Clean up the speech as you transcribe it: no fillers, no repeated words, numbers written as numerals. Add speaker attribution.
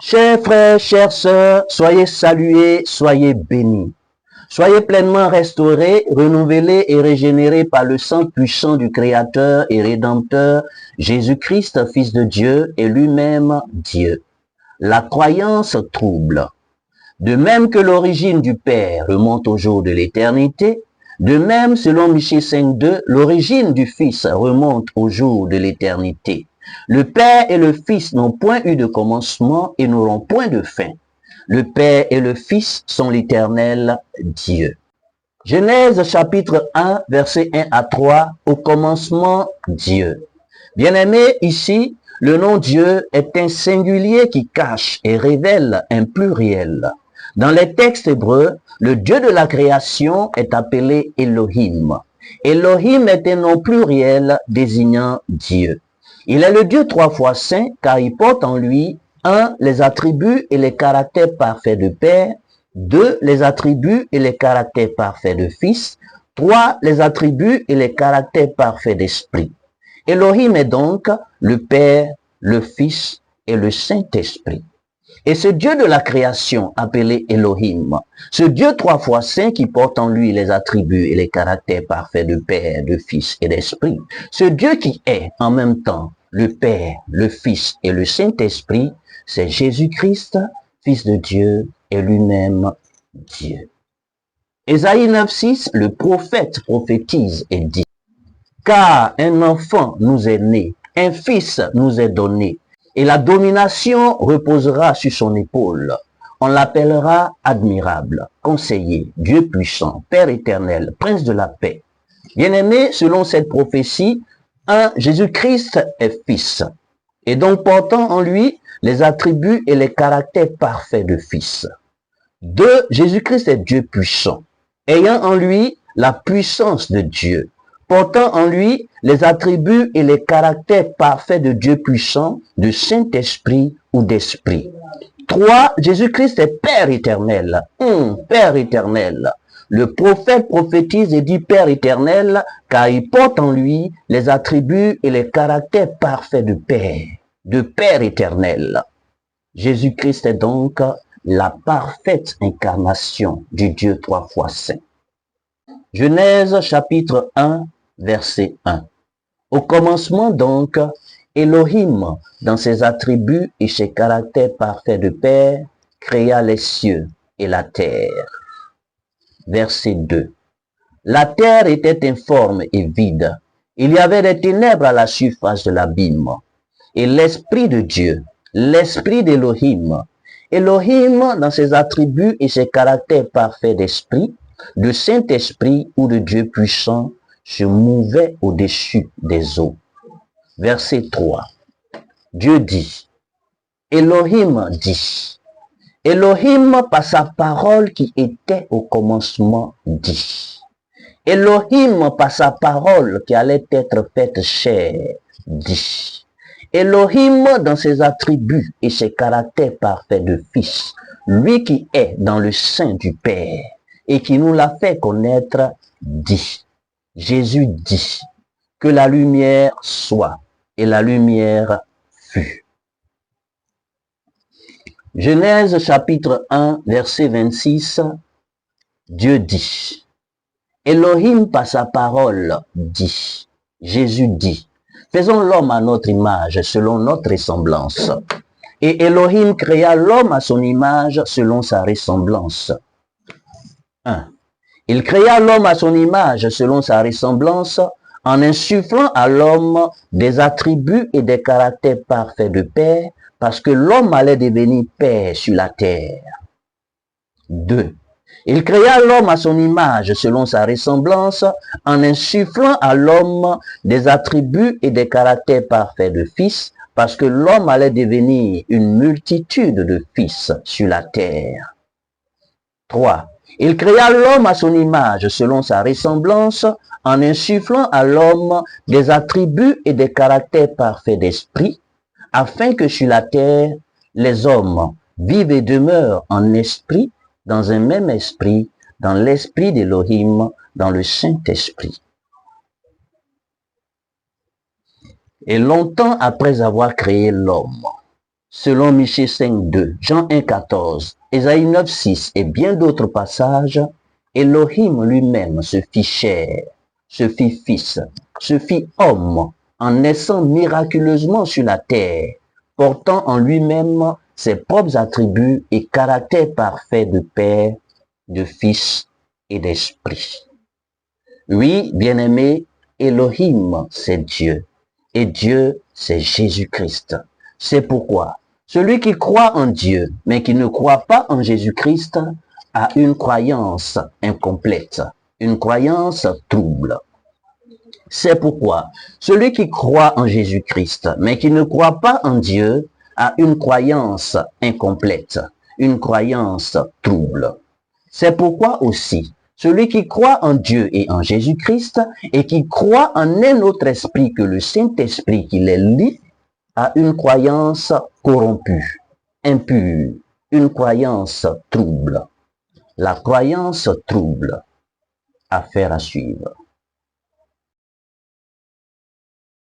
Speaker 1: Chers frères, chères sœurs, soyez salués, soyez bénis. Soyez pleinement restaurés, renouvelés et régénérés par le sang puissant du Créateur et Rédempteur, Jésus-Christ, Fils de Dieu et lui-même Dieu. La croyance trouble. De même que l'origine du Père remonte au jour de l'éternité, de même, selon Michée 5.2, l'origine du Fils remonte au jour de l'éternité. Le Père et le Fils n'ont point eu de commencement et n'auront point de fin. Le Père et le Fils sont l'Éternel Dieu. Genèse chapitre 1, versets 1 à 3, au commencement Dieu. Bien-aimé, ici, le nom Dieu est un singulier qui cache et révèle un pluriel. Dans les textes hébreux, le Dieu de la création est appelé Elohim. Elohim est un nom pluriel désignant Dieu. Il est le Dieu trois fois saint car il porte en lui 1. Les attributs et les caractères parfaits de Père. 2. Les attributs et les caractères parfaits de Fils. 3. Les attributs et les caractères parfaits d'Esprit. Elohim est donc le Père, le Fils et le Saint-Esprit. Et ce Dieu de la création appelé Elohim, ce Dieu trois fois saint qui porte en lui les attributs et les caractères parfaits de Père, de Fils et d'Esprit, ce Dieu qui est en même temps le Père, le Fils et le Saint-Esprit, c'est Jésus-Christ, Fils de Dieu et lui-même Dieu. Ésaïe 9.6, le prophète prophétise et dit, « Car un enfant nous est né, un fils nous est donné, et la domination reposera sur son épaule. On l'appellera admirable, conseiller, Dieu puissant, Père éternel, Prince de la paix. » Bien-aimé, selon cette prophétie, Jésus-Christ est Fils, et donc portant en lui les attributs et les caractères parfaits de Fils. 2. Jésus-Christ est Dieu puissant, ayant en lui la puissance de Dieu, portant en lui les attributs et les caractères parfaits de Dieu puissant, de Saint-Esprit ou d'Esprit. 3. Jésus-Christ est Père éternel. Père éternel. Le prophète prophétise et dit Père éternel, car il porte en lui les attributs et les caractères parfaits de Père éternel. Jésus-Christ est donc la parfaite incarnation du Dieu trois fois saint. Genèse chapitre 1, verset 1. Au commencement donc, Elohim, dans ses attributs et ses caractères parfaits de Père, créa les cieux et la terre. Verset 2. La terre était informe et vide. Il y avait des ténèbres à la surface de l'abîme. Et l'Esprit de Dieu, l'Esprit d'Elohim, Elohim dans ses attributs et ses caractères parfaits d'Esprit, de Saint-Esprit ou de Dieu puissant, se mouvait au-dessus des eaux. Verset 3. Dieu dit, Elohim dit, Elohim par sa parole qui était au commencement dit. Elohim par sa parole qui allait être faite chair dit. Elohim dans ses attributs et ses caractères parfaits de Fils, lui qui est dans le sein du Père et qui nous l'a fait connaître dit. Jésus dit que la lumière soit et la lumière fut. Genèse chapitre 1, verset 26, Dieu dit, Elohim par sa parole dit, Jésus dit, faisons l'homme à notre image selon notre ressemblance. Et Elohim créa l'homme à son image selon sa ressemblance. 1. Il créa l'homme à son image selon sa ressemblance en insufflant à l'homme des attributs et des caractères parfaits de Père, parce que l'homme allait devenir Père sur la terre. 2. Il créa l'homme à son image selon sa ressemblance en insufflant à l'homme des attributs et des caractères parfaits de Fils, parce que l'homme allait devenir une multitude de fils sur la terre. 3. Il créa l'homme à son image selon sa ressemblance en insufflant à l'homme des attributs et des caractères parfaits d'esprit, afin que sur la terre, les hommes vivent et demeurent en esprit, dans un même esprit, dans l'esprit d'Elohim, dans le Saint-Esprit. Et longtemps après avoir créé l'homme, selon Michée 5.2, Jean 1.14, Ésaïe 9.6 et bien d'autres passages, Elohim lui-même se fit chair, se fit fils, se fit homme, en naissant miraculeusement sur la terre, portant en lui-même ses propres attributs et caractère parfait de Père, de Fils et d'Esprit. Oui, bien-aimé, Elohim, c'est Dieu, et Dieu, c'est Jésus-Christ. C'est pourquoi celui qui croit en Dieu, mais qui ne croit pas en Jésus-Christ, a une croyance incomplète, une croyance trouble. C'est pourquoi celui qui croit en Jésus-Christ, mais qui ne croit pas en Dieu, a une croyance incomplète, une croyance trouble. C'est pourquoi aussi, celui qui croit en Dieu et en Jésus-Christ, et qui croit en un autre esprit que le Saint-Esprit qui les lie, a une croyance corrompue, impure, une croyance trouble. La croyance trouble, affaire à suivre.